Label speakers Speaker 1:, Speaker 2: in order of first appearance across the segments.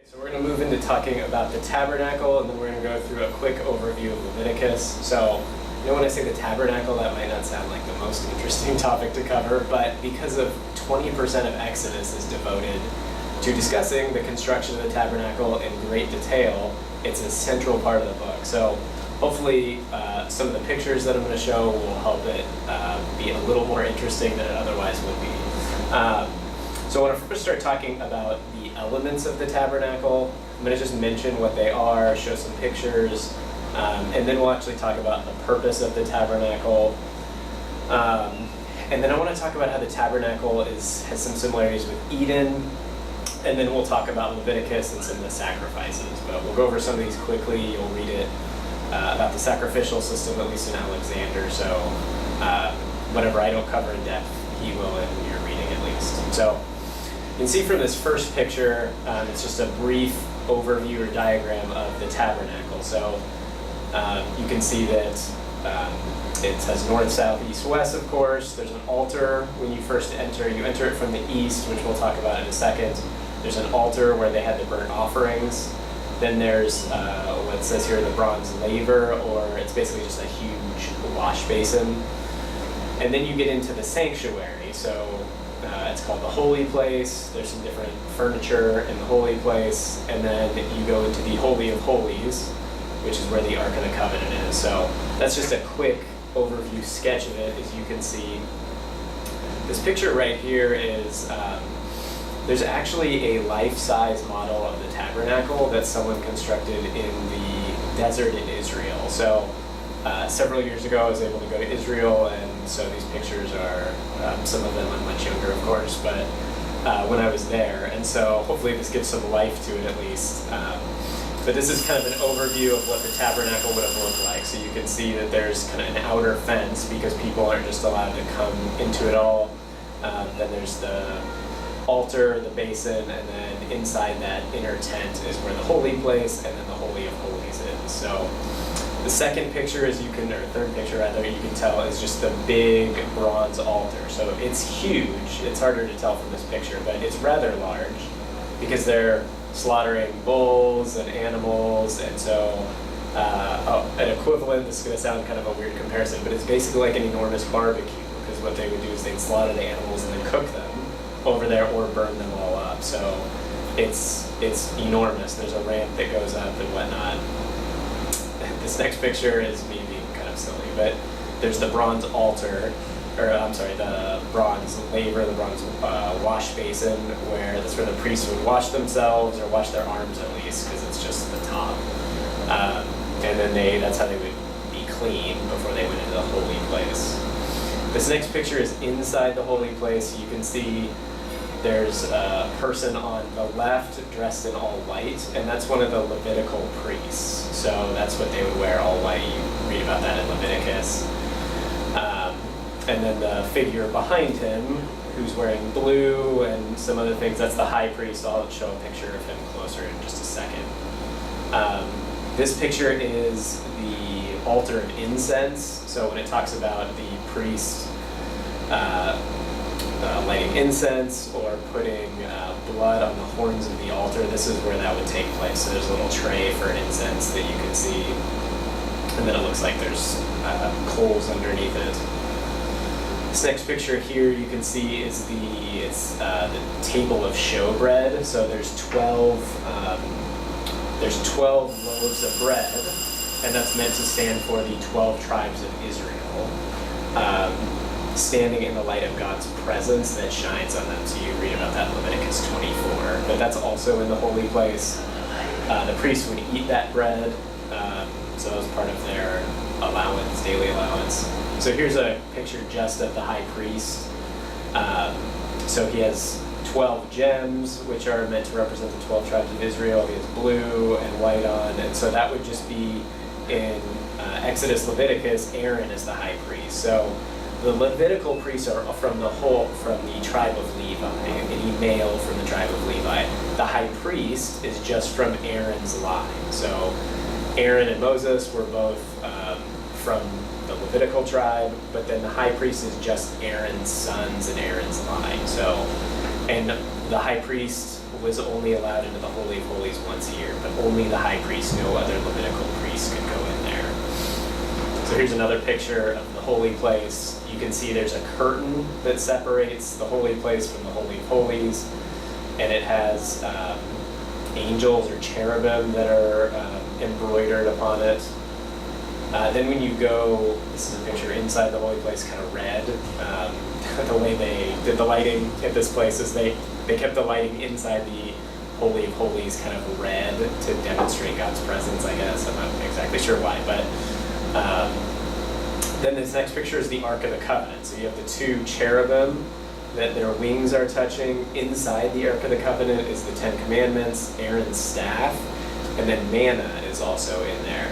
Speaker 1: So we're going to move into talking about the tabernacle, and then we're going to go through a quick overview of Leviticus. So, when I say the tabernacle, that might not sound like the most interesting topic to cover, but because of 20% of Exodus is devoted to discussing the construction of the tabernacle in great detail, it's a central part of the book. So hopefully some of the pictures that I'm going to show will help it be a little more interesting than it otherwise would be. So I want to first start talking about the elements of the tabernacle. I'm going to just mention what they are, show some pictures, and then we'll actually talk about the purpose of the tabernacle. And then I want to talk about how the tabernacle has some similarities with Eden, and then we'll talk about Leviticus and some of the sacrifices. But we'll go over some of these quickly. You'll read it about the sacrificial system, at least in Alexander. So whatever I don't cover in depth, he will in your reading at least. So you can see from this first picture, it's just a brief overview or diagram of the tabernacle. So you can see that it has north, south, east, west, of course. There's an altar when you first enter. You enter it from the east, which we'll talk about in a second. There's an altar where they had the burnt offerings. Then there's what it says here, the bronze laver, or it's basically just a huge wash basin. And then you get into the sanctuary. So it's called the holy place. There's some different furniture in the holy place. And then you go into the Holy of Holies, which is where the Ark of the Covenant is. So that's just a quick overview sketch of it. As you can see, this picture right here is, there's actually a life-size model of the tabernacle that someone constructed in the desert in Israel. So several years ago I was able to go to Israel, and so these pictures are, some of them I'm much younger of course, but when I was there, and so hopefully this gives some life to it at least. But this is kind of an overview of what the tabernacle would have looked like. So you can see that there's kind of an outer fence because people aren't just allowed to come into it all. Then there's the altar, the basin, and then inside that inner tent is where the holy place and then the Holy of Holies is. So the second picture or third picture rather, you can tell is just the big bronze altar. So it's huge. It's harder to tell from this picture, but it's rather large because they're slaughtering bulls and animals, and so an equivalent, this is going to sound kind of a weird comparison, but it's basically like an enormous barbecue, because what they would do is they'd slaughter the animals and then cook them over there or burn them all up. So it's enormous. There's a ramp that goes up and whatnot. This next picture is me being kind of silly, but there's the bronze altar, the bronze laver, the bronze wash basin, that's where the priests would wash themselves, or wash their arms at least, because it's just the top. And then that's how they would be clean before they went into the holy place. This next picture is inside the holy place. You can see there's a person on the left dressed in all white, and that's one of the Levitical priests. So that's what they would wear, all white. You read about that in Leviticus. And then the figure behind him, who's wearing blue and some other things, that's the high priest. I'll show a picture of him closer in just a second. This picture is the altar of incense. So when it talks about the priest lighting incense or putting blood on the horns of the altar, this is where that would take place. So there's a little tray for incense that you can see, and then it looks like there's coals underneath it. This next picture here you can see is the table of showbread. So there's 12 loaves of bread, and that's meant to stand for the 12 tribes of Israel, standing in the light of God's presence that shines on them. So you read about that in Leviticus 24. But that's also in the holy place. The priests would eat that bread, so that was part of their allowance, daily allowance. So here's a picture just of the high priest. So he has 12 gems, which are meant to represent the 12 tribes of Israel. He has blue and white on, and so that would just be in Exodus, Leviticus, Aaron is the high priest. So the Levitical priests are from the tribe of Levi, any male from the tribe of Levi. The high priest is just from Aaron's line. So Aaron and Moses were both from the Levitical tribe, but then the high priest is just Aaron's sons and Aaron's line. So, and the high priest was only allowed into the Holy of Holies once a year, but only the high priest, no other Levitical priest could go in there. So here's another picture of the holy place. You can see there's a curtain that separates the holy place from the Holy of Holies, and it has angels or cherubim that are embroidered upon it. Then when you go, this is a picture inside the holy place, kind of red. The way they did the lighting at this place is they kept the lighting inside the Holy of Holies kind of red to demonstrate God's presence, I guess. I'm not exactly sure why, but then this next picture is the Ark of the Covenant. So you have the two cherubim that their wings are touching. Inside the Ark of the Covenant is the Ten Commandments, Aaron's staff, and then manna is also in there.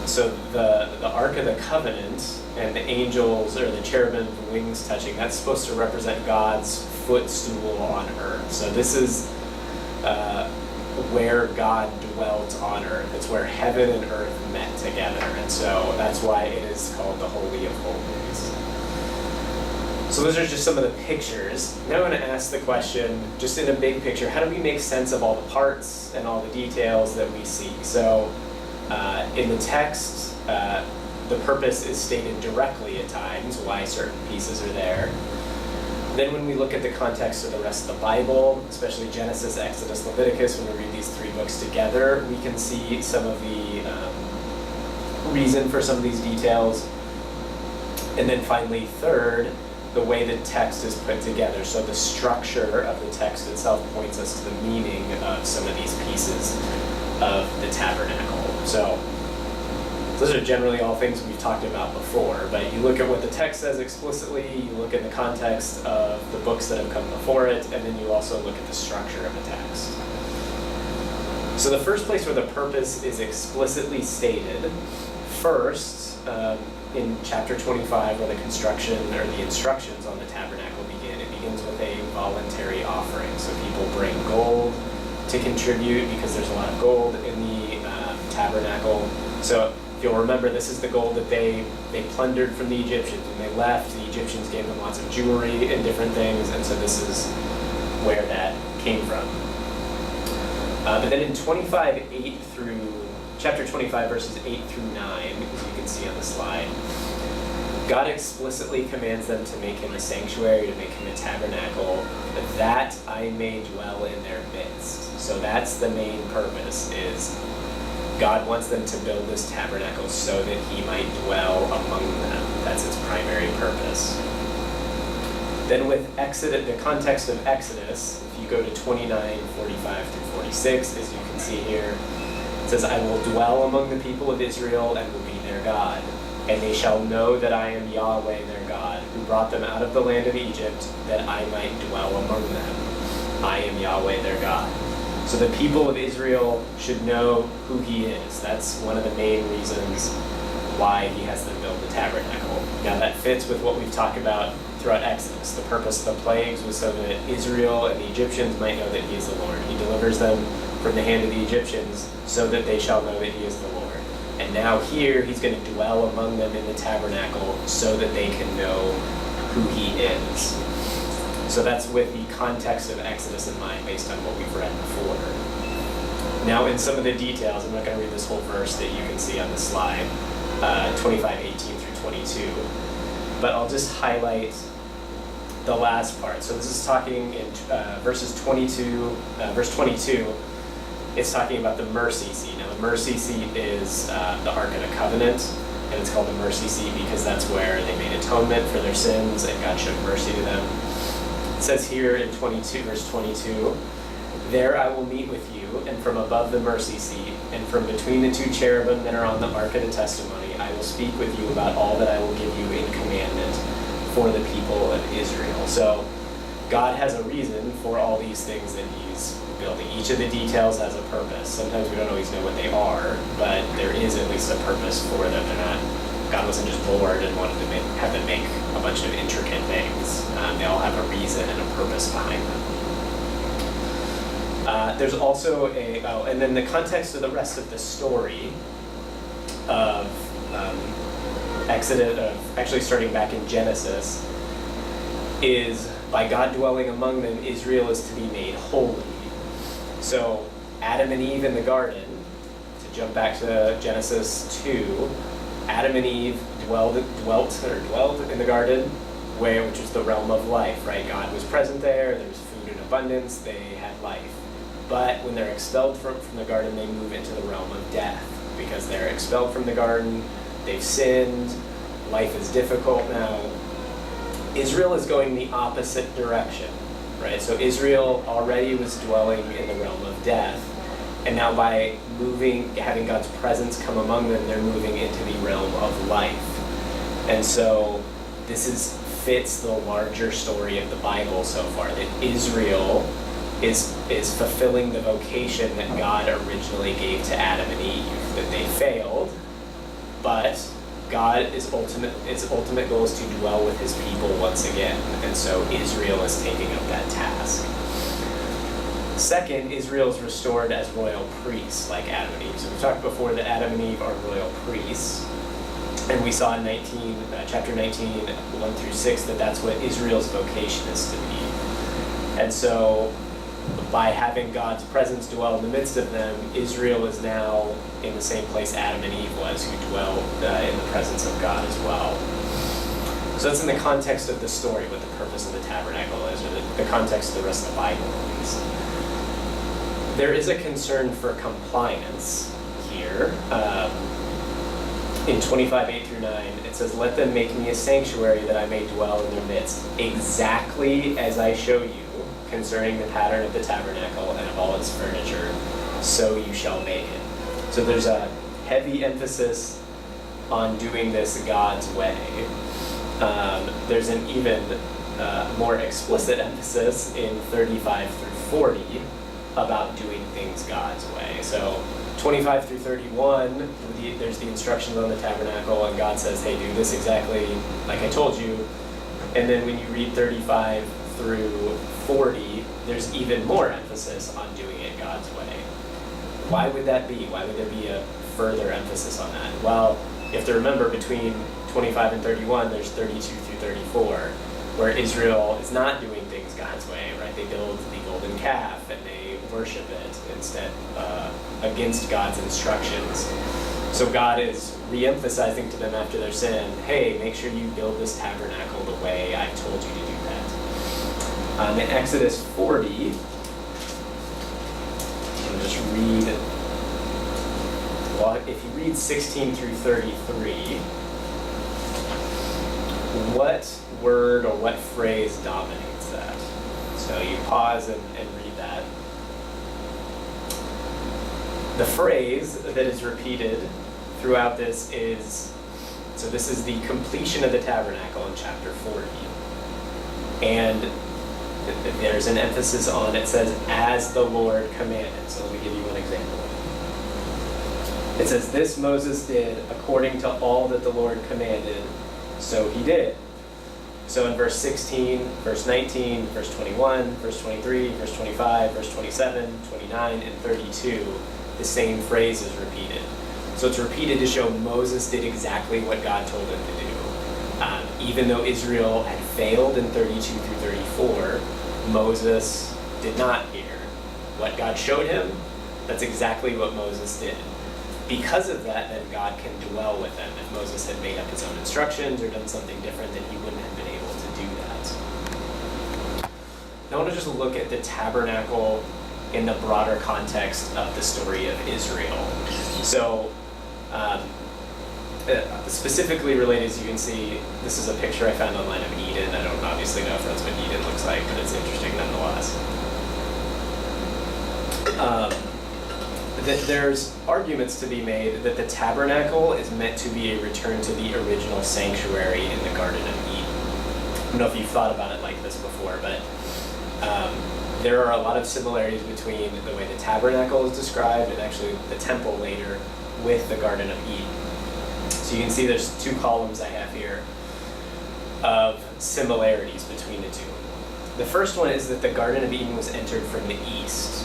Speaker 1: So the Ark of the Covenant and the angels or the cherubim wings touching, that's supposed to represent God's footstool on earth. So this is where God dwelt on earth. It's where heaven and earth met together. And so that's why it is called the Holy of Holies. So those are just some of the pictures. Now I'm going to ask the question, just in a big picture, how do we make sense of all the parts and all the details that we see? So in the text, the purpose is stated directly at times, why certain pieces are there. Then when we look at the context of the rest of the Bible, especially Genesis, Exodus, Leviticus, when we read these three books together, we can see some of the reason for some of these details. And then finally, third, the way the text is put together. So the structure of the text itself points us to the meaning of some of these pieces of the tabernacle. So those are generally all things we've talked about before, but you look at what the text says explicitly, you look at the context of the books that have come before it, and then you also look at the structure of the text. So the first place where the purpose is explicitly stated, first, in chapter 25, where the construction or the instructions on the tabernacle begin, it begins with a voluntary offering. So people bring gold to contribute because there's a lot of gold in the tabernacle. So if you'll remember, this is the gold that they plundered from the Egyptians. When they left, the Egyptians gave them lots of jewelry and different things, and so this is where that came from. But then in chapter 25, verses 8 through 9, as you can see on the slide, God explicitly commands them to make him a sanctuary, to make him a tabernacle, that I may dwell in their midst. So that's the main purpose, is God wants them to build this tabernacle so that he might dwell among them. That's its primary purpose. Then with Exodus, the context of Exodus, if you go to 29, 45 through 46, as you can see here, it says, I will dwell among the people of Israel and will be their God. And they shall know that I am Yahweh their God, who brought them out of the land of Egypt, that I might dwell among them. I am Yahweh their God. So the people of Israel should know who he is. That's one of the main reasons why he has them build the tabernacle. Now that fits with what we've talked about throughout Exodus. The purpose of the plagues was so that Israel and the Egyptians might know that he is the Lord. He delivers them from the hand of the Egyptians so that they shall know that he is the Lord. And now here he's going to dwell among them in the tabernacle so that they can know who he is. So that's with the context of Exodus in mind, based on what we've read before. Now in some of the details, I'm not going to read this whole verse that you can see on the slide, 25:18 through 22, but I'll just highlight the last part. So this is talking in verse 22, it's talking about the mercy seat. Now the mercy seat is the Ark of the Covenant, and it's called the mercy seat because that's where they made atonement for their sins and God showed mercy to them. It says here in verse 22, there I will meet with you, and from above the mercy seat, and from between the two cherubim that are on the Ark of the Testimony, I will speak with you about all that I will give you in commandment for the people of Israel. So God has a reason for all these things that he's building. Each of the details has a purpose. Sometimes we don't always know what they are, but there is at least a purpose for them. God wasn't just bored and wanted to have them make a bunch of intricate things. They all have a reason and a purpose behind them. There's also and then the context of the rest of the story of Exodus, actually starting back in Genesis, is by God dwelling among them, Israel is to be made holy. So Adam and Eve in the garden, to jump back to Genesis 2, Adam and Eve dwelled in the garden, which was the realm of life, right? God was present there, there was food in abundance, they had life. But when they're expelled from the garden, they move into the realm of death, because they're expelled from the garden, they've sinned, life is difficult now. Israel is going the opposite direction, right? So Israel already was dwelling in the realm of death, and now by having God's presence come among them, they're moving into the realm of life. And so this fits the larger story of the Bible so far, that Israel is fulfilling the vocation that God originally gave to Adam and Eve, that they failed, but God's ultimate goal is to dwell with his people once again, and so Israel is taking up that task. Second, Israel is restored as royal priests like Adam and Eve. So we talked before that Adam and Eve are royal priests, and we saw in chapter 19, 1 through 6, that that's what Israel's vocation is to be. And so by having God's presence dwell in the midst of them, Israel is now in the same place Adam and Eve was, who dwell in the presence of God as well. So that's in the context of the story, what the purpose of the tabernacle is, or the context of the rest of the Bible, at least. There is a concern for compliance here. In 25:8 through 9, it says, "Let them make me a sanctuary that I may dwell in their midst, exactly as I show you concerning the pattern of the tabernacle and of all its furniture, so you shall make it." So there's a heavy emphasis on doing this God's way. There's an even more explicit emphasis in 35 through 40 about doing things God's way. So 25 through 31, there's the instructions on the tabernacle, and God says, hey, do this exactly like I told you. And then when you read 35 through 40, there's even more emphasis on doing it God's way. Why would that be? Why would there be a further emphasis on that? Well, you have to remember between 25 and 31, there's 32 through 34, where Israel is not doing things God's way, right? They build the golden calf and they worship it instead against God's instructions. So God is re-emphasizing to them after their sin, hey, make sure you build this tabernacle the way I told you to do that. In Exodus 40, I'll just read, well, if you read 16 through 33, what word or what phrase dominates that? So you pause and read that. The phrase that is repeated throughout this is, so this is the completion of the tabernacle in chapter 40. And there's an emphasis on, it says, as the Lord commanded. So let me give you one example. It says, this Moses did according to all that the Lord commanded, so he did. So in verse 16, verse 19, verse 21, verse 23, verse 25, verse 27, 29, and 32, the same phrase is repeated. So it's repeated to show Moses did exactly what God told him to do. Even though Israel had failed in 32 through 34, Moses did not hear. What God showed him, that's exactly what Moses did. Because of that, then God can dwell with them. If Moses had made up his own instructions or done something different, then he wouldn't have been able to do that. Now I want to just look at the tabernacle in the broader context of the story of Israel. So, specifically related, as you can see, this is a picture I found online of Eden. I don't obviously know if that's what Eden looks like, but it's interesting nonetheless. There's arguments to be made that the tabernacle is meant to be a return to the original sanctuary in the Garden of Eden. I don't know if you've thought about it like this before, but there are a lot of similarities between the way the tabernacle is described and actually the temple later with the Garden of Eden. So you can see there's two columns I have here of similarities between the two. The first one is that the Garden of Eden was entered from the east.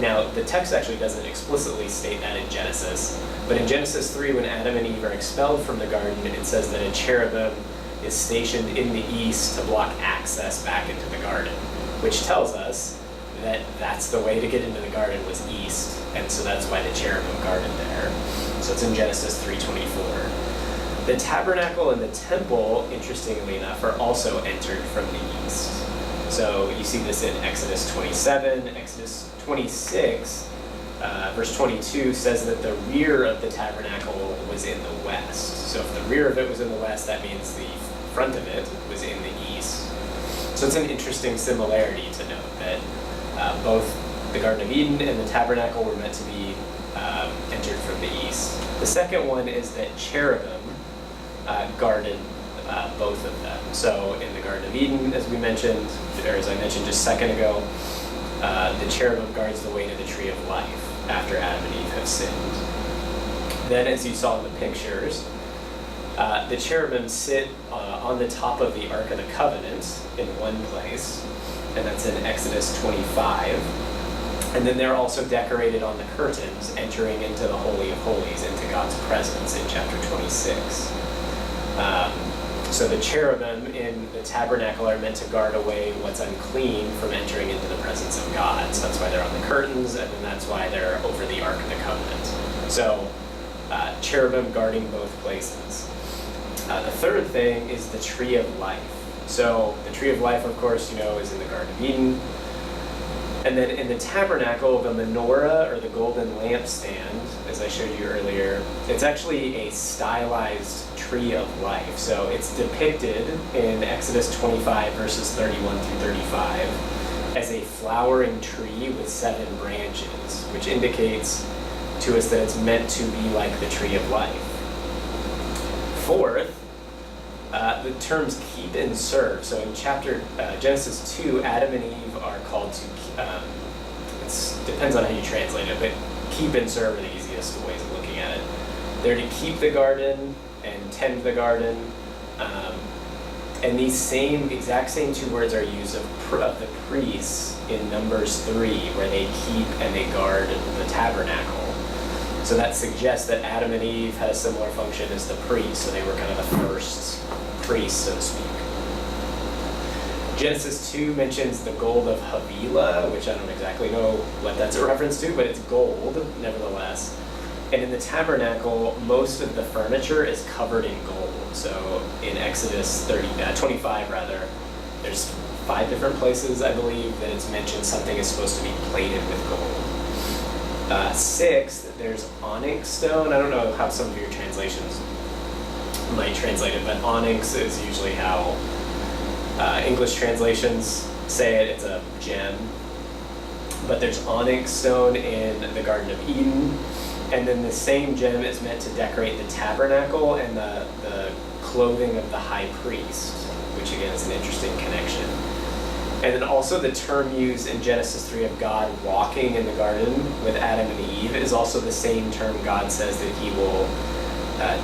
Speaker 1: Now, the text actually doesn't explicitly state that in Genesis, but in Genesis 3, when Adam and Eve are expelled from the garden, it says that a cherubim is stationed in the east to block access back into the garden, which tells us that's the way to get into the garden was east, and so that's why the cherubim guarded there. So it's in Genesis 3:24. The tabernacle and the temple, interestingly enough, are also entered from the east. So you see this in Exodus 27. Exodus 26, verse 22 says that the rear of the tabernacle was in the west. So if the rear of it was in the west, that means the front of it was in the east. So it's an interesting similarity to note that both the Garden of Eden and the tabernacle were meant to be entered from the east. The second one is that cherubim guarded both of them. So in the Garden of Eden, as we mentioned, or as I mentioned just a second ago, the cherubim guards the way to the tree of life after Adam and Eve have sinned. Then, as you saw in the pictures, the cherubim sit on the top of the Ark of the Covenant in one place, and that's in Exodus 25. And then they're also decorated on the curtains, entering into the Holy of Holies, into God's presence in chapter 26. So the cherubim in the tabernacle are meant to guard away what's unclean from entering into the presence of God. So that's why they're on the curtains, and then that's why they're over the Ark of the Covenant. So cherubim guarding both places. The third thing is the tree of life. So the tree of life, of course, is in the Garden of Eden. And then in the tabernacle, the menorah, or the golden lampstand, as I showed you earlier, it's actually a stylized tree of life. So it's depicted in Exodus 25, verses 31 through 35, as a flowering tree with 7 branches, which indicates to us that it's meant to be like the tree of life. Fourth, the terms keep and serve. So in Genesis 2, Adam and Eve are called to, it depends on how you translate it, but keep and serve are the easiest ways of looking at it. They're to keep the garden and tend the garden. And these exact same 2 words are used of the priests in Numbers 3, where they keep and they guard the tabernacle. So that suggests that Adam and Eve had a similar function as the priests, so they were kind of the first priests, so to speak. Genesis 2 mentions the gold of Havilah, which I don't exactly know what that's a reference to, but it's gold, nevertheless. And in the tabernacle, most of the furniture is covered in gold. So in Exodus 25, there's 5 different places, I believe, that it's mentioned something is supposed to be plated with gold. 6, there's onyx stone. I don't know how some of your translations might translate it, but onyx is usually how English translations say it. It's a gem. But there's onyx stone in the Garden of Eden. And then the same gem is meant to decorate the tabernacle and the clothing of the high priest, which again is an interesting connection. And then also the term used in Genesis 3 of God walking in the garden with Adam and Eve is also the same term God says that he will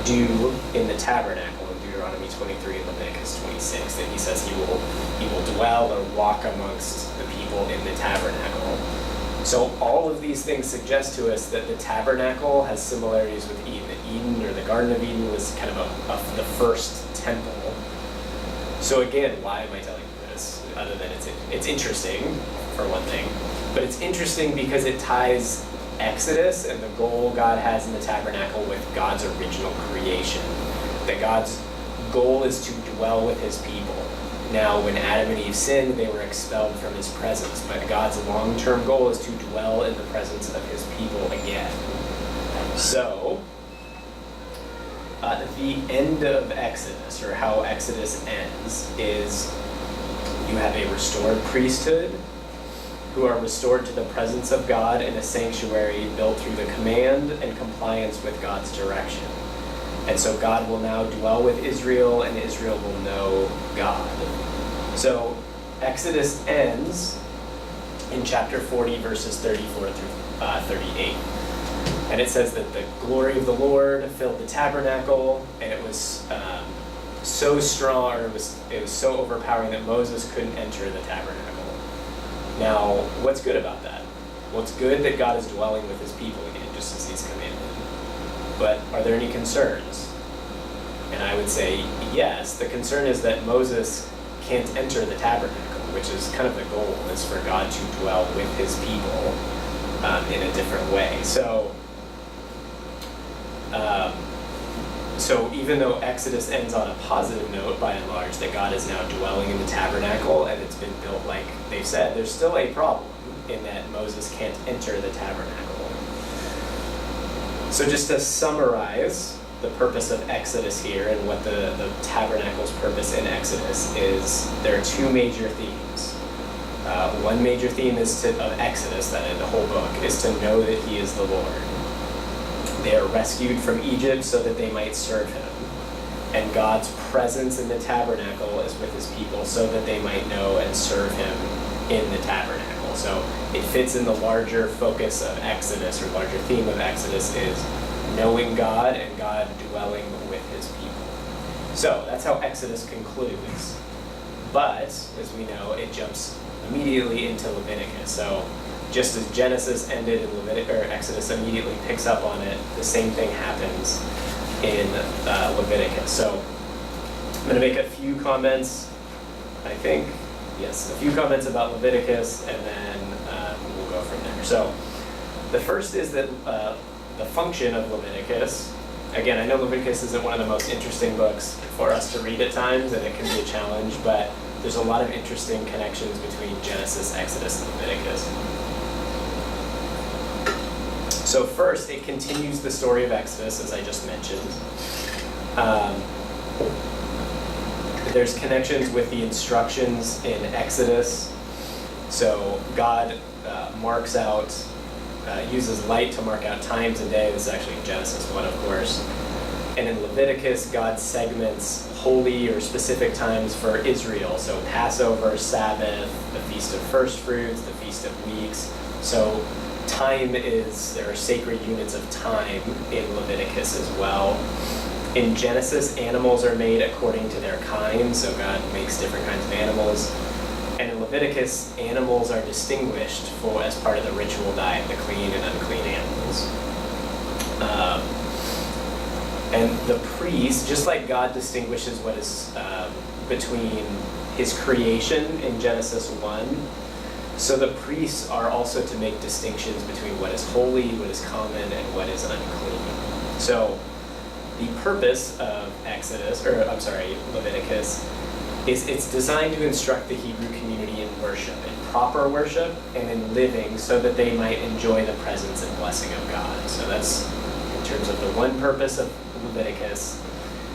Speaker 1: do in the tabernacle in Deuteronomy 23 and Leviticus 26, that he says he will dwell or walk amongst the people in the tabernacle. So all of these things suggest to us that the tabernacle has similarities with Eden. Eden, or the Garden of Eden, was kind of the first temple. So again, why am I telling you this? Other than it's interesting, for one thing. But it's interesting because it ties Exodus and the goal God has in the tabernacle with God's original creation. That God's goal is to dwell with his people. Now, when Adam and Eve sinned, they were expelled from his presence, but God's long-term goal is to dwell in the presence of his people again. So, the end of Exodus, or how Exodus ends, is you have a restored priesthood who are restored to the presence of God in a sanctuary built through the command and compliance with God's direction. And so God will now dwell with Israel, and Israel will know God. So Exodus ends in chapter 40, verses 34 through 38. And it says that the glory of the Lord filled the tabernacle, and it was so strong, or it was so overpowering that Moses couldn't enter the tabernacle. Now, what's good about that? Well, it's good that God is dwelling with his people again, just as he's commanded. But are there any concerns? And I would say yes. The concern is that Moses can't enter the tabernacle. which is kind of the goal, is for God to dwell with his people in a different way. So even though Exodus ends on a positive note, by and large, that God is now dwelling in the tabernacle and it's been built like they've said, there's still a problem in that Moses can't enter the tabernacle. So just to summarize the purpose of Exodus here and what the tabernacle's purpose in Exodus is, there are two major themes. One major theme of Exodus, that in the whole book, is to know that he is the Lord. They are rescued from Egypt so that they might serve him. And God's presence in the tabernacle is with his people so that they might know and serve him in the tabernacle. So it fits in the larger focus of Exodus, or larger theme of Exodus, is knowing God and God dwelling with his people. So that's how Exodus concludes. But, as we know, it jumps immediately into Leviticus. So just as Genesis ended and Exodus immediately picks up on it, the same thing happens in Leviticus. So I'm going to make a few comments, a few comments about Leviticus, and then we'll go from there. So the first is that the function of Leviticus, again, I know Leviticus isn't one of the most interesting books for us to read at times, and it can be a challenge, but there's a lot of interesting connections between Genesis, Exodus, and Leviticus. So first, it continues the story of Exodus, as I just mentioned. There's connections with the instructions in Exodus. So God marks out, uses light to mark out times and day. This is actually in Genesis 1, of course. And in Leviticus, God segments holy or specific times for Israel. So Passover, Sabbath, the Feast of First Fruits, the Feast of Weeks. So there are sacred units of time in Leviticus as well. In Genesis, animals are made according to their kind, so God makes different kinds of animals. And in Leviticus, animals are distinguished as part of the ritual diet, the clean and unclean animals. And the priest, just like God distinguishes what is between his creation in Genesis 1, so the priests are also to make distinctions between what is holy, what is common, and what is unclean. So the purpose of Leviticus is it's designed to instruct the Hebrew community in worship, in proper worship, and in living so that they might enjoy the presence and blessing of God. So that's in terms of the one purpose of Leviticus.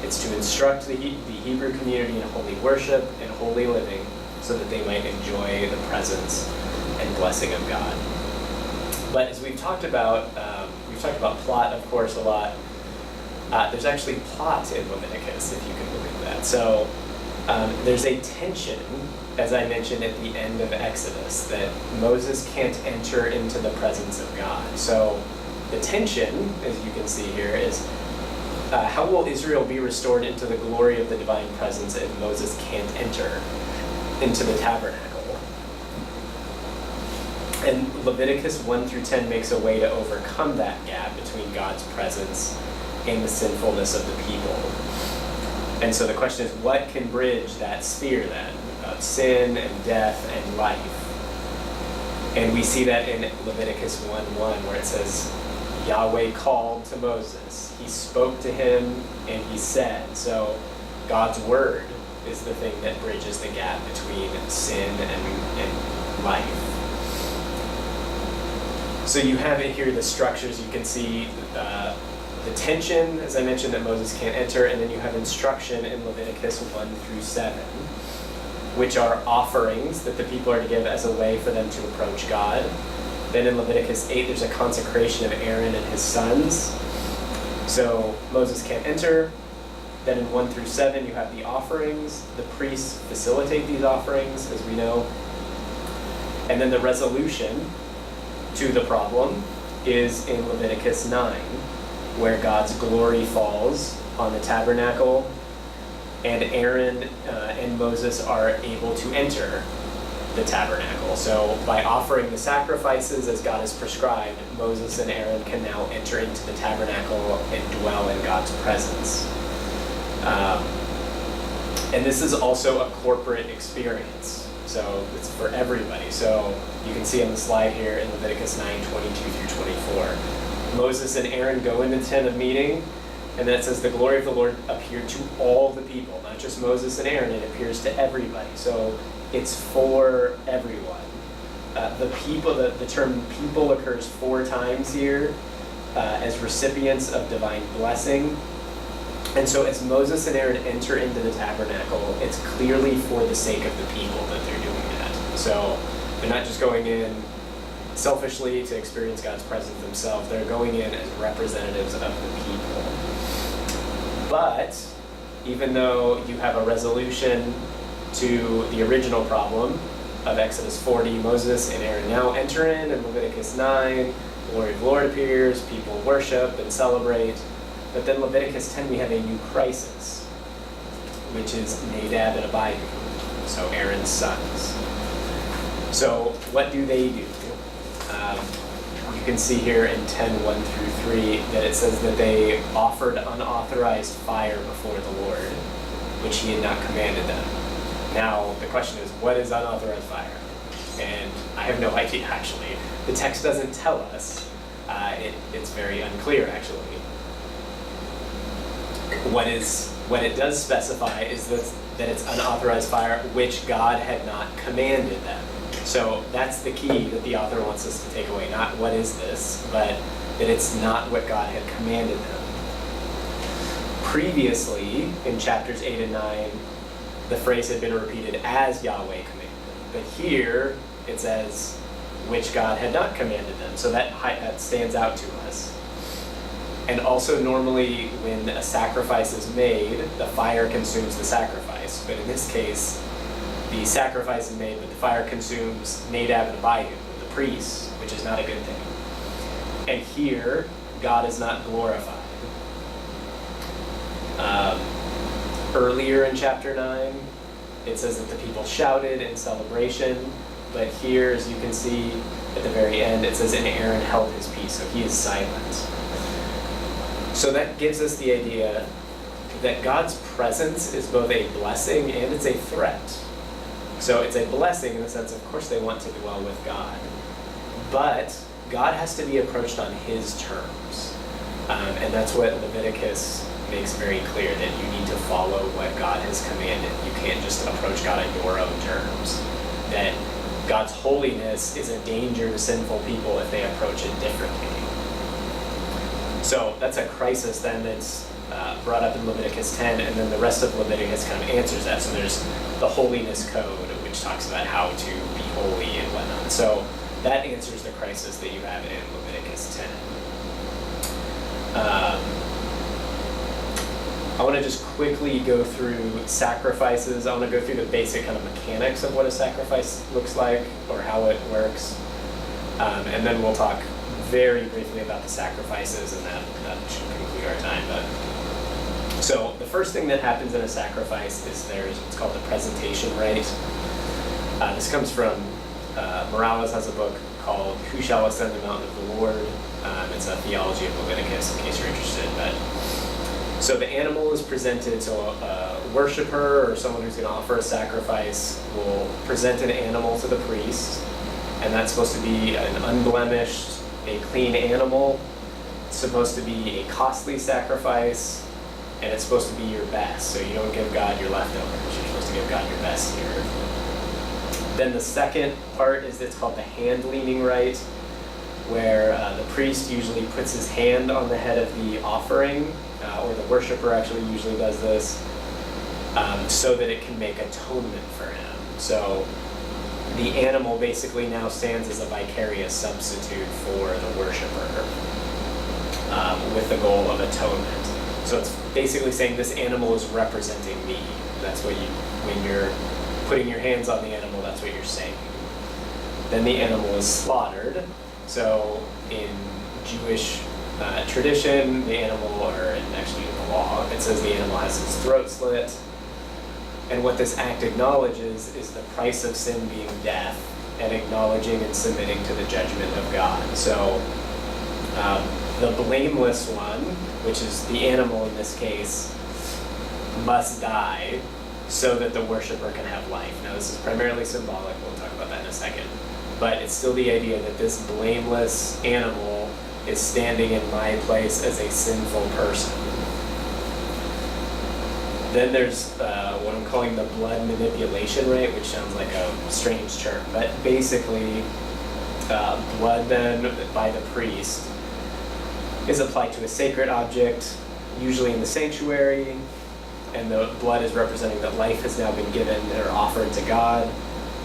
Speaker 1: It's to instruct the Hebrew community in holy worship and holy living so that they might enjoy the presence and blessing of God. But as we've talked about plot, of course, a lot. There's actually plot in Leviticus, if you can believe that. So there's a tension, as I mentioned at the end of Exodus, that Moses can't enter into the presence of God. So the tension, as you can see here, is how will Israel be restored into the glory of the divine presence if Moses can't enter into the tabernacle? And Leviticus 1 through 10 makes a way to overcome that gap between God's presence and the sinfulness of the people. And so the question is, what can bridge that sphere then of sin and death and life? And we see that in Leviticus 1:1, where it says, Yahweh called to Moses. He spoke to him and he said. So God's word is the thing that bridges the gap between sin and life. So you have it here, the structures. You can see the tension, as I mentioned, that Moses can't enter, and then you have instruction in Leviticus 1 through 7, which are offerings that the people are to give as a way for them to approach God. Then in Leviticus 8, there's a consecration of Aaron and his sons. So Moses can't enter. Then in 1 through 7, you have the offerings. The priests facilitate these offerings, as we know. And then the resolution to the problem is in Leviticus 9, where God's glory falls on the tabernacle, and Aaron and Moses are able to enter the tabernacle. So by offering the sacrifices as God has prescribed, Moses and Aaron can now enter into the tabernacle and dwell in God's presence. And this is also a corporate experience. So it's for everybody. So you can see on the slide here in Leviticus 9:22 through 24. Moses and Aaron go into the tent of meeting, and then it says the glory of the Lord appeared to all the people, not just Moses and Aaron, it appears to everybody. So it's for everyone. The term people occurs 4 times here as recipients of divine blessing. And so as Moses and Aaron enter into the tabernacle, it's clearly for the sake of the people that they're doing that. So they're not just going in selfishly to experience God's presence themselves, they're going in as representatives of the people. But even though you have a resolution to the original problem of Exodus 40, Moses and Aaron now enter in Leviticus 9, the glory of the Lord appears, people worship and celebrate. But then Leviticus 10, we have a new crisis, which is Nadab and Abihu, so Aaron's sons. So what do they do? You can see here in 10:1 through 3 that it says that they offered unauthorized fire before the Lord, which he had not commanded them. Now, the question is, what is unauthorized fire? And I have no idea, actually. The text doesn't tell us. It's very unclear, actually. What it does specify is that it's unauthorized fire which God had not commanded them. So that's the key that the author wants us to take away. Not what is this, but that it's not what God had commanded them. Previously, in chapters 8 and 9, the phrase had been repeated as Yahweh commanded. But here, it says which God had not commanded them. So that stands out to us. And also normally when a sacrifice is made, the fire consumes the sacrifice. But in this case, the sacrifice is made, but the fire consumes Nadab and Abihu, the priests, which is not a good thing. And here, God is not glorified. Earlier in chapter 9, it says that the people shouted in celebration, but here, as you can see at the very end, it says, and Aaron held his peace, so he is silent. So that gives us the idea that God's presence is both a blessing and it's a threat. So it's a blessing in the sense, of course, they want to dwell with God. But God has to be approached on his terms. And that's what Leviticus makes very clear, that you need to follow what God has commanded. You can't just approach God on your own terms. That God's holiness is a danger to sinful people if they approach it differently. So that's a crisis then that's brought up in Leviticus 10, and then the rest of Leviticus kind of answers that. So there's the holiness code, which talks about how to be holy and whatnot. So that answers the crisis that you have in Leviticus 10. I want to just quickly go through sacrifices. I want to go through the basic kind of mechanics of what a sacrifice looks like or how it works. And then we'll talk very briefly about the sacrifices, and that should conclude our time. So the first thing that happens in a sacrifice is there's what's called the presentation rite. This comes from, Morales has a book called Who Shall Ascend the Mountain of the Lord? It's a theology of Leviticus, in case you're interested. So the animal is presented, so a worshiper or someone who's going to offer a sacrifice will present an animal to the priest, and that's supposed to be an unblemished, a clean animal. It's supposed to be a costly sacrifice, and it's supposed to be your best. So you don't give God your leftovers, you're supposed to give God your best here. Then the second part is it's called the hand-leaning rite, where the priest usually puts his hand on the head of the offering, or the worshiper actually usually does this, so that it can make atonement for him. So the animal basically now stands as a vicarious substitute for the worshiper, with the goal of atonement. So it's basically saying this animal is representing me. That's what when you're putting your hands on the animal, that's what you're saying. Then the animal is slaughtered. So in Jewish tradition, the animal, or actually in the law, it says the animal has its throat slit. And what this act acknowledges is the price of sin being death, and acknowledging and submitting to the judgment of God. So the blameless one, which is the animal in this case, must die so that the worshiper can have life. Now, this is primarily symbolic. We'll talk about that in a second. But it's still the idea that this blameless animal is standing in my place as a sinful person. Then there's what I'm calling the blood manipulation rite, which sounds like a strange term. But basically, blood then by the priest is applied to a sacred object, usually in the sanctuary, and the blood is representing that life has now been given or offered to God.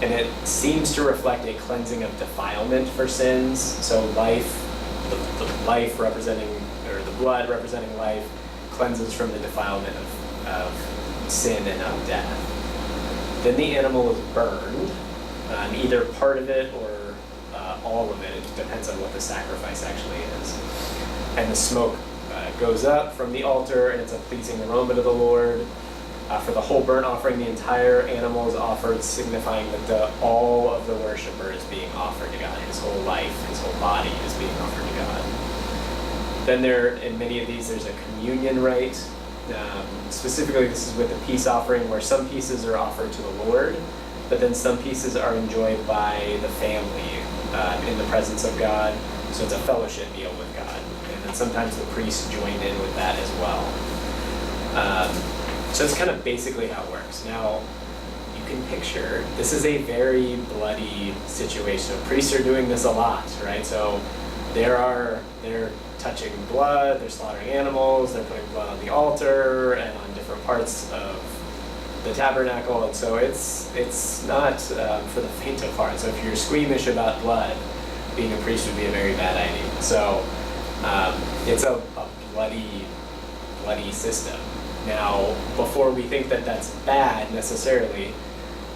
Speaker 1: And it seems to reflect a cleansing of defilement for sins. So life, the life representing, or the blood representing life, cleanses from the defilement of sin and of death. Then the animal is burned, either part of it or all of it. It depends on what the sacrifice actually is. And the smoke goes up from the altar, and it's a pleasing aroma to the Lord. For the whole burnt offering, the entire animal is offered, signifying that all of the worshiper is being offered to God. His whole life, his whole body is being offered to God. Then in many of these, there's a communion rite. Specifically, this is with the peace offering, where some pieces are offered to the Lord, but then some pieces are enjoyed by the family in the presence of God. So it's a fellowship meal with God. And then sometimes the priests join in with that as well. So it's kind of basically how it works. Now, you can picture, this is a very bloody situation. So priests are doing this a lot, right? So they're touching blood, they're slaughtering animals, they're putting blood on the altar and on different parts of the tabernacle. And so it's not for the faint of heart. So if you're squeamish about blood, being a priest would be a very bad idea. So it's a bloody system. Now, before we think that that's bad necessarily,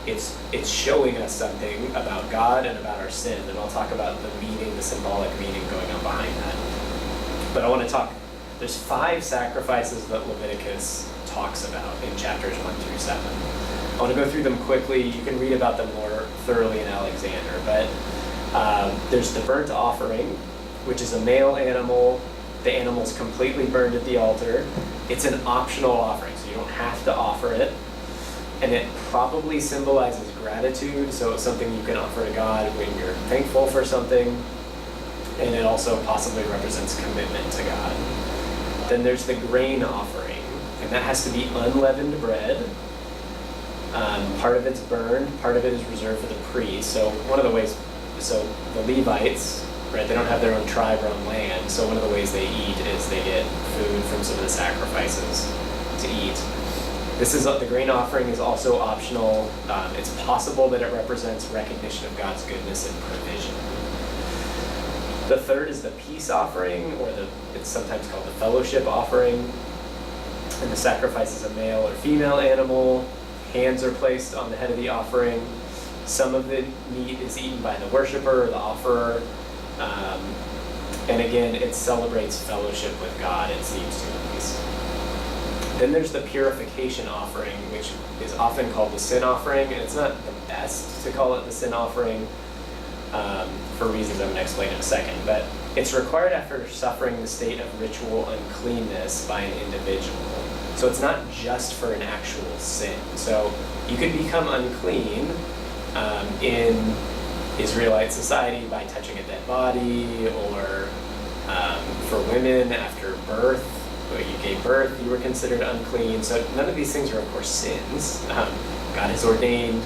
Speaker 1: it's showing us something about God and about our sin, and I'll talk about the meaning, the symbolic meaning going on behind that. But I want to talk, there's 5 sacrifices that Leviticus talks about in chapters 1 through 7. I want to go through them quickly. You can read about them more thoroughly in Alexander, but there's the burnt offering, which is a male animal. The animal's completely burned at the altar. It's an optional offering, so you don't have to offer it. And it probably symbolizes gratitude, so it's something you can offer to God when you're thankful for something. And it also possibly represents commitment to God. Then there's the grain offering, and that has to be unleavened bread. Part of it's burned, part of it is reserved for the priest. So one of the ways, so the Levites, right, they don't have their own tribe or own land, so one of the ways they eat is they get food from some of the sacrifices to eat. The grain offering is also optional. It's possible that it represents recognition of God's goodness and provision. The third is the peace offering, or it's sometimes called the fellowship offering. And the sacrifice is a male or female animal. Hands are placed on the head of the offering. Some of the meat is eaten by the worshiper or the offerer. And again, it celebrates fellowship with God, it seems to at least. Then there's the purification offering, which is often called the sin offering, and it's not the best to call it the sin offering for reasons I'm going to explain in a second, but it's required after suffering the state of ritual uncleanness by an individual. So it's not just for an actual sin. So you can become unclean in Israelite society by touching a dead body, or for women after birth, when you gave birth, you were considered unclean. So none of these things are, of course, sins. God has ordained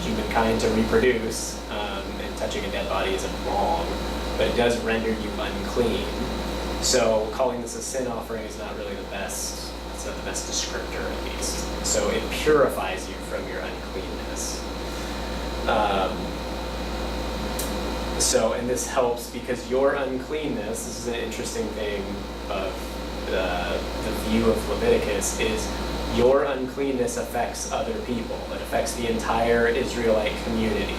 Speaker 1: humankind to reproduce, and touching a dead body isn't wrong, but it does render you unclean. So calling this a sin offering is not really the best, it's not the best descriptor at least. So it purifies you from your uncleanness. And this helps because your uncleanness, this is an interesting thing of the view of Leviticus, is your uncleanness affects other people. It affects the entire Israelite community.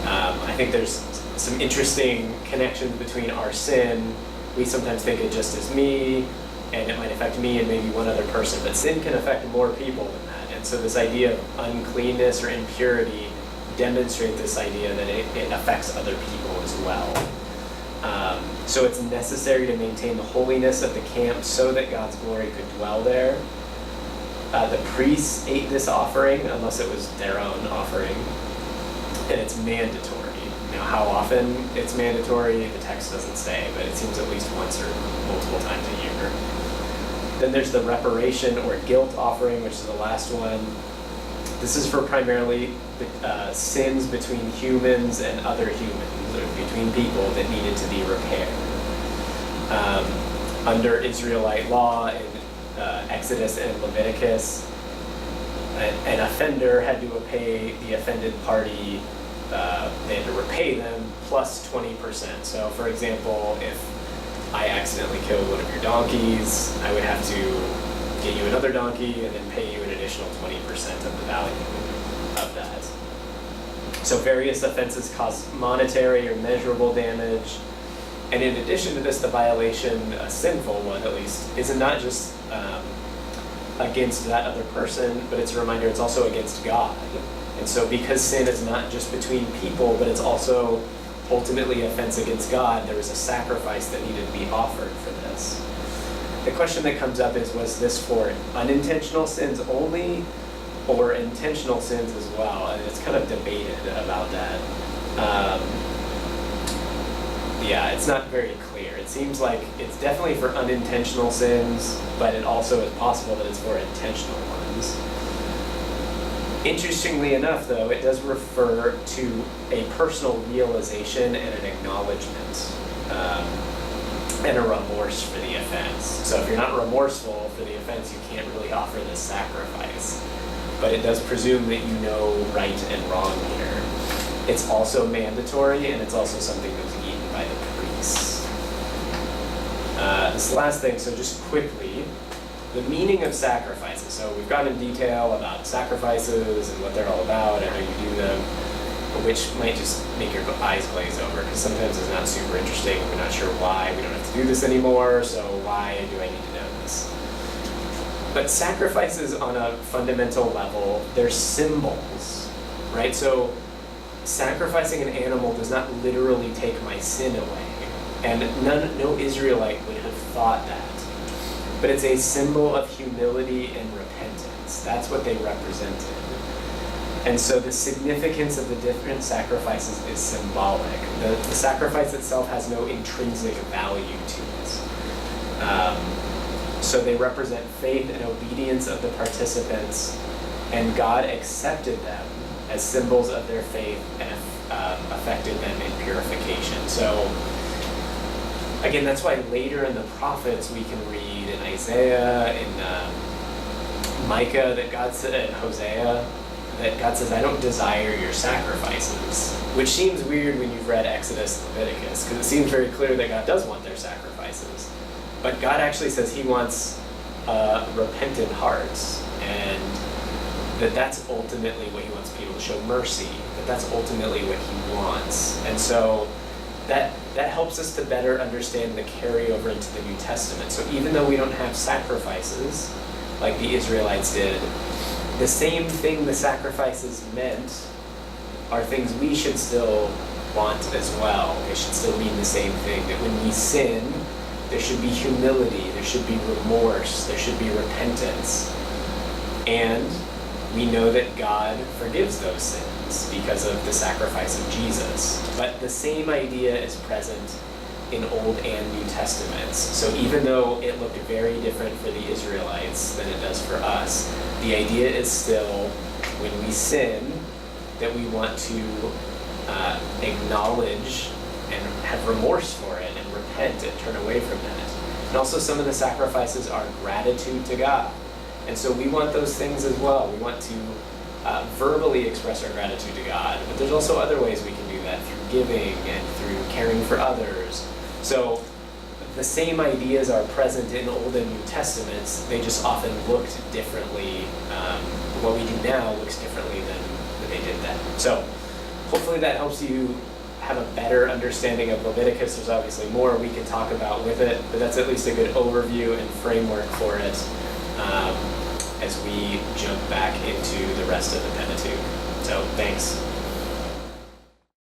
Speaker 1: I think there's some interesting connections between our sin. We sometimes think it just is me, and it might affect me and maybe one other person, but sin can affect more people than that. And so this idea of uncleanness or impurity demonstrate this idea that it affects other people as well. So it's necessary to maintain the holiness of the camp so that God's glory could dwell there. The priests ate this offering unless it was their own offering, and it's mandatory. Now, how often it's mandatory, the text doesn't say, but it seems at least once or multiple times a year. Then there's the reparation or guilt offering, which is the last one. This is for primarily sins between humans and other humans, or between people that needed to be repaired. Under Israelite law in Exodus and Leviticus, an offender had to pay the offended party, they had to repay them plus 20%. So for example, if I accidentally killed one of your donkeys, I would have to get you another donkey and then pay you an additional 20% of the value of that. So various offenses cause monetary or measurable damage. And in addition to this, the violation, a sinful one at least, is not just against that other person, but it's a reminder it's also against God. And so because sin is not just between people, but it's also ultimately offense against God, there was a sacrifice that needed to be offered for this. The question that comes up is, was this for unintentional sins only, or intentional sins as well? And it's kind of debated about that. Yeah, it's not very clear. It seems like it's definitely for unintentional sins, but it also is possible that it's for intentional ones. Interestingly enough, though, it does refer to a personal realization and an acknowledgement, and a remorse for the offense. So if you're not remorseful for the offense, you can't really offer this sacrifice. But it does presume that you know right and wrong here. It's also mandatory, and it's also something that's eaten by the priests. This last thing, so just quickly, the meaning of sacrifices. So we've gone in detail about sacrifices and what they're all about and how you do them, which might just make your eyes glaze over, because sometimes it's not super interesting. We're not sure why we don't have to do this anymore, so why do I need to know this? But sacrifices on a fundamental level, they're symbols, right? So sacrificing an animal does not literally take my sin away, and no Israelite would have thought that. But it's a symbol of humility and repentance. That's what they represented. And so the significance of the different sacrifices is symbolic. The sacrifice itself has no intrinsic value to it. So they represent faith and obedience of the participants, and God accepted them as symbols of their faith and affected them in purification. So again, that's why later in the prophets we can read in Isaiah, in Micah, that God said, and Hosea, that God says, I don't desire your sacrifices, which seems weird when you've read Exodus and Leviticus, because it seems very clear that God does want their sacrifices. But God actually says he wants repentant hearts, and that's ultimately what he wants people to show mercy, that's ultimately what he wants. And so that helps us to better understand the carryover into the New Testament. So even though we don't have sacrifices like the Israelites did, the same thing the sacrifices meant are things we should still want as well. They should still mean the same thing, that when we sin, there should be humility, there should be remorse, there should be repentance. And we know that God forgives those sins because of the sacrifice of Jesus. But the same idea is present in Old and New Testaments. So even though it looked very different for the Israelites than it does for us, the idea is still, when we sin, that we want to acknowledge and have remorse for it and repent and turn away from that. And also some of the sacrifices are gratitude to God. And so we want those things as well. We want to verbally express our gratitude to God, but there's also other ways we can do that, through giving and through caring for others. So the same ideas are present in Old and New Testaments, they just often looked differently. What we do now looks differently than they did then. So hopefully that helps you have a better understanding of Leviticus. There's obviously more we could talk about with it, but that's at least a good overview and framework for it as we jump back into the rest of the Pentateuch. So thanks.